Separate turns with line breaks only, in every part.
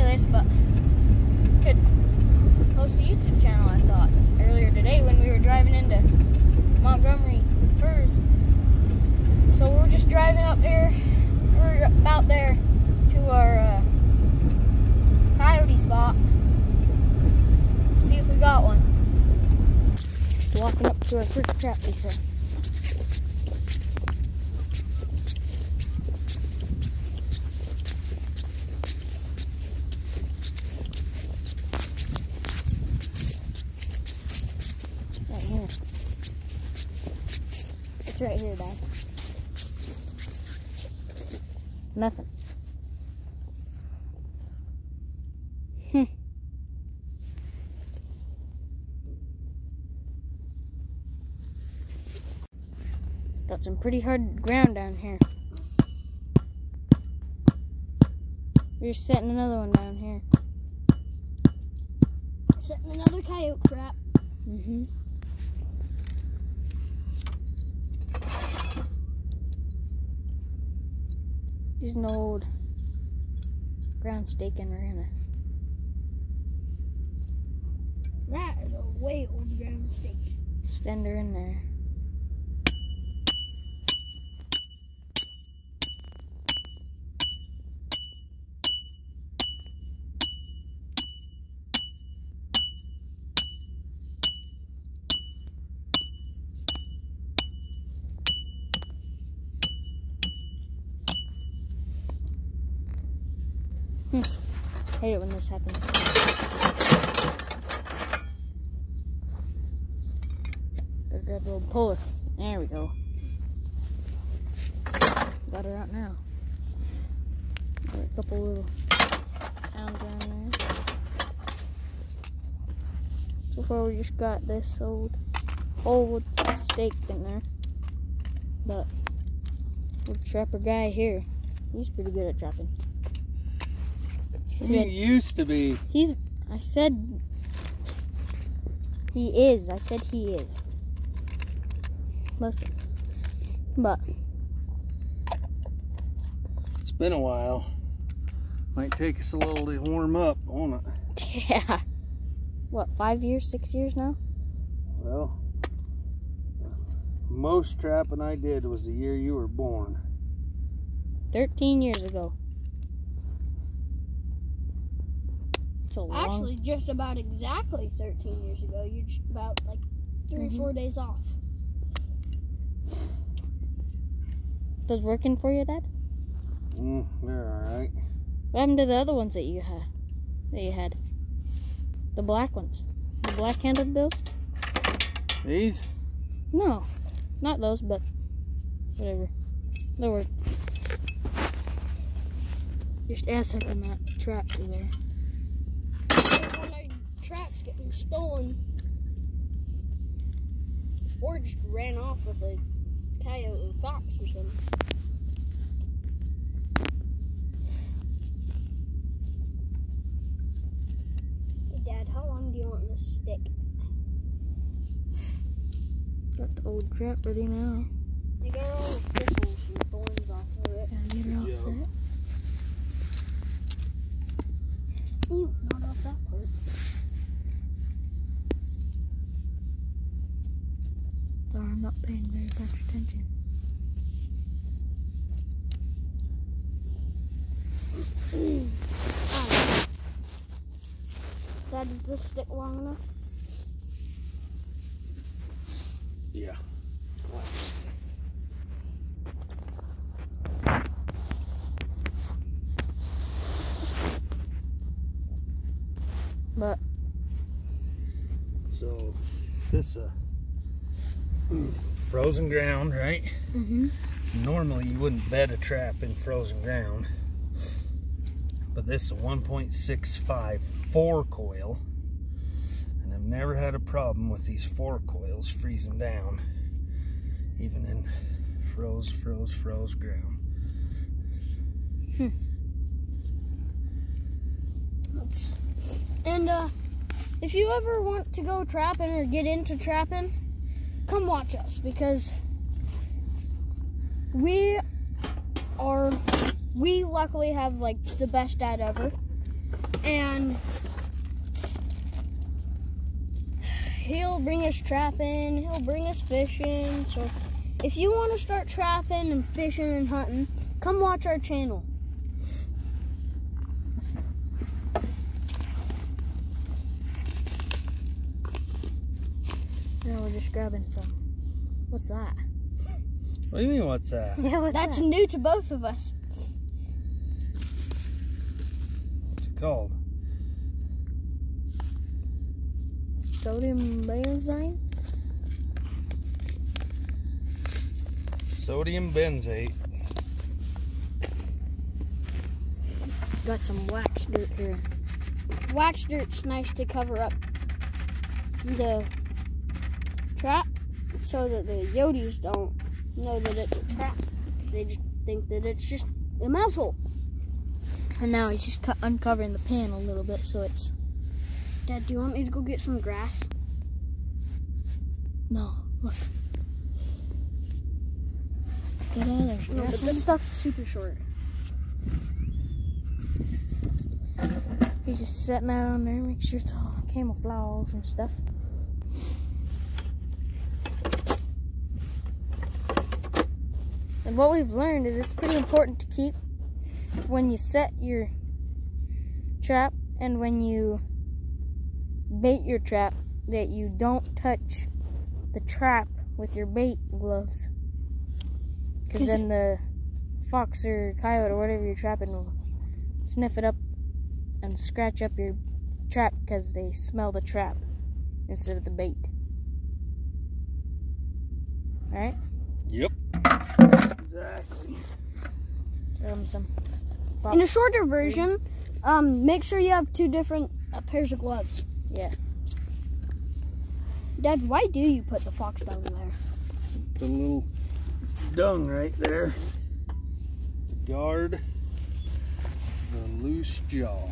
this, but could post a YouTube channel, I thought, earlier today when we were driving into Montgomery Firs. So we're just driving up here. We're about there to our coyote spot. See if we got one. Just walking up to our first trap, they said. Right here. It's right here, Dad. Nothing. Got some pretty hard ground down here. We're setting another one down here. Setting another coyote trap. Using an old ground stake, and we're gonna. That is a way old ground stake. Extend her in there. Hate it when this happens. Gotta grab the old puller. There we go. Got her out now. Got a couple little pounds around there. So far we just got this old stake in there. But old trapper guy here, he's pretty good at trapping.
He used to be.
I said he is. Listen. But
It's been a while. Might take us a little to warm up, won't it?
yeah. What, 5 years, 6 years now?
Well, most trapping I did was the year you were born.
13 years ago. Actually, just about exactly 13 years ago. You're just about like 3 or 4 days off. Those working for you, Dad?
They're alright.
What happened to the other ones that you had? The black ones. The black-handled bills?
These?
No. Not those, but whatever. They'll work. Just assecting that trap through there. When our traps getting stolen, or just ran off with a coyote or fox or something. Hey Dad, how long do you want this stick? Got the old trap ready now. I got all the thistles and thorns off of it. Gotta get her all set. Ew, not off that part. Sorry, I'm not paying very much attention. Dad, does this stick long enough?
Yeah.
But
so this frozen ground, right? Normally you wouldn't bed a trap in frozen ground, but this is a 1.65 4-coil, and I've never had a problem with these 4-coils freezing down, even in froze ground.
And if you ever want to go trapping or get into trapping, come watch us, because we luckily have like the best dad ever. and he'll bring us trapping, he'll bring us fishing. So if you want to start trapping and fishing and hunting, come watch our channel. Now we're just grabbing some. What's that?
What do you mean, what's that?
Yeah, that's new to both of us.
What's it called?
Sodium benzene?
Sodium benzate.
Got some wax dirt here. Wax dirt's nice to cover up the trap so that the Yodis don't know that it's a trap. They just think that it's just a mouse hole. And now he's just uncovering the pan a little bit so it's... Dad, do you want me to go get some grass? No, look. Get out of there. No, but this stuff's super short. He's just setting out on there, make sure it's all camouflage and stuff. And what we've learned is it's pretty important to keep when you set your trap and when you bait your trap that you don't touch the trap with your bait gloves, because then the fox or coyote or whatever you're trapping will sniff it up and scratch up your trap because they smell the trap instead of the bait. Alright?
Yep. Exactly.
Some fox. In a shorter version, make sure you have 2 different pairs of gloves. Yeah. Dad, why do you put the fox dung in there?
The little dung right there to guard the loose jaw.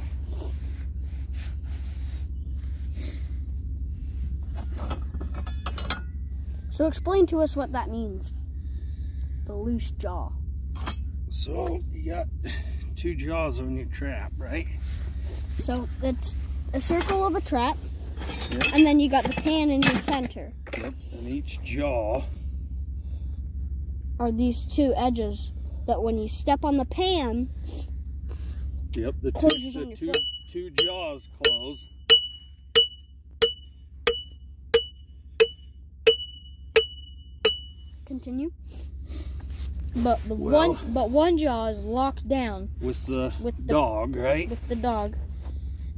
So explain to us what that means. The loose jaw.
So you got 2 jaws on your trap, right?
So it's a circle of a trap,
yep.
And then you got the pan in your center.
Yep, and each jaw
are these 2 edges that when you step on the pan,
yep, the
closes on your foot.
2 jaws close.
Continue. But one jaw is locked down
with the dog, right?
With the dog.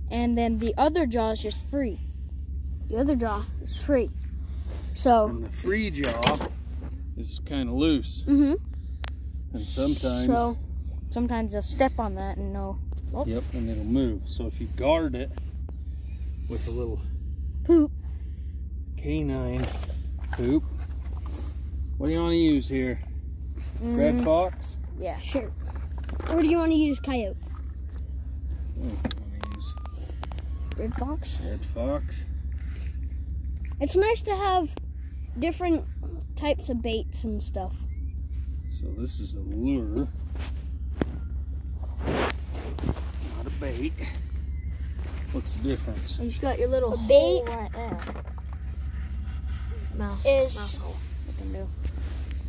And then the other jaw is just free. The other jaw is free. So
and the free jaw is kind of loose.
Mm-hmm.
And sometimes
they'll step on that and know. Oh.
Yep, and it'll move. So if you guard it with a little
poop,
canine poop. What do you want to use here? Red fox?
Yeah, sure. Or do you want to use coyote?
I want to use
red fox.
Red fox.
It's nice to have different types of baits and stuff.
So this is a lure, not a bait. What's the difference?
You just got your little bait right there. Mouse hole.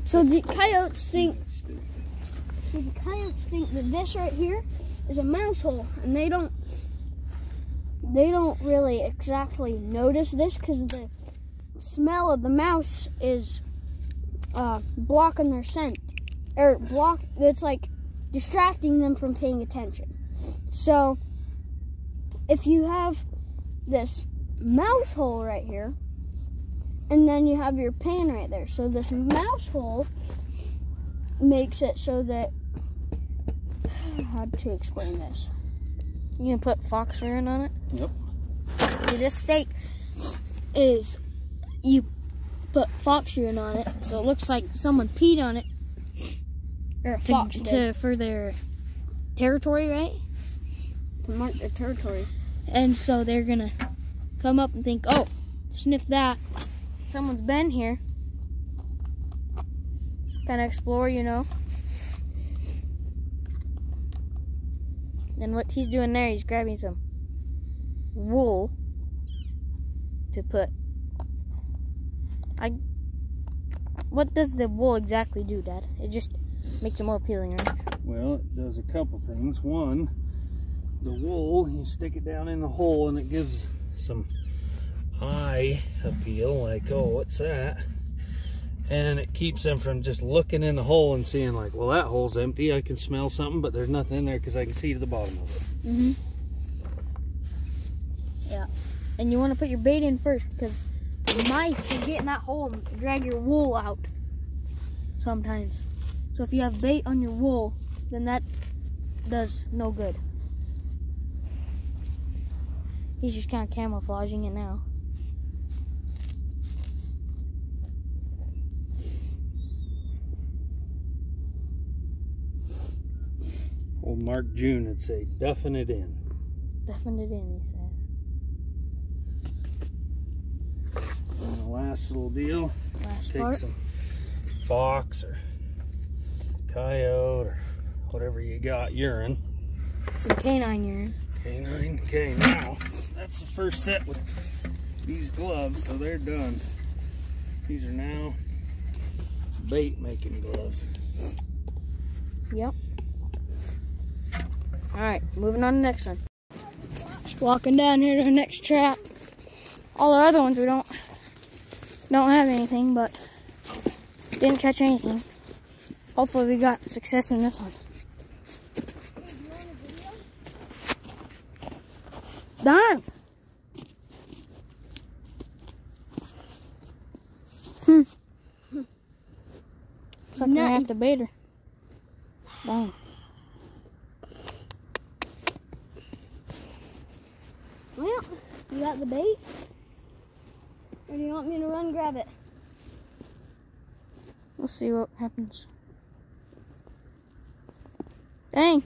So the coyotes think. So the coyotes think that this right here is a mouse hole, and they don't really exactly notice this because the smell of the mouse is blocking their scent, or it's like distracting them from paying attention. So if you have this mouse hole right here, and then you have your pan right there, so this mouse hole makes it so that, how to explain this? You can put fox urine on it.
Yep.
See, this steak is, you put fox urine on it, so it looks like someone peed on it. Or for their territory, right? To mark their territory. And so they're gonna come up and think, oh, sniff that. Someone's been here. Kind of explore, you know. And what he's doing there, he's grabbing some wool to put. What does the wool exactly do, Dad? It just makes it more appealing, right?
Well, it does a couple things. One, the wool, you stick it down in the hole and it gives some eye appeal, like, oh, what's that? And it keeps them from just looking in the hole and seeing like, well, that hole's empty. I can smell something, but there's nothing in there because I can see to the bottom of it.
Mm-hmm. Yeah. And you want to put your bait in first because the mice will get in that hole and drag your wool out sometimes. So if you have bait on your wool, then that does no good. He's just kind of camouflaging it now.
Old Mark June would say, duffing it in.
Duffing it in, he says.
And the last little deal, take some fox or coyote or whatever you got, urine.
Some canine urine.
Canine. Okay, now that's the first set with these gloves, so they're done. These are now bait making gloves.
Yep. Alright, moving on to the next one. Just walking down here to the next trap. All the other ones we don't have anything, but didn't catch anything. Hopefully we got success in this one. Done. Looks like we're gonna have to bait her. Dang. Well, you got the bait? Or do you want me to run grab it? We'll see what happens. Dang.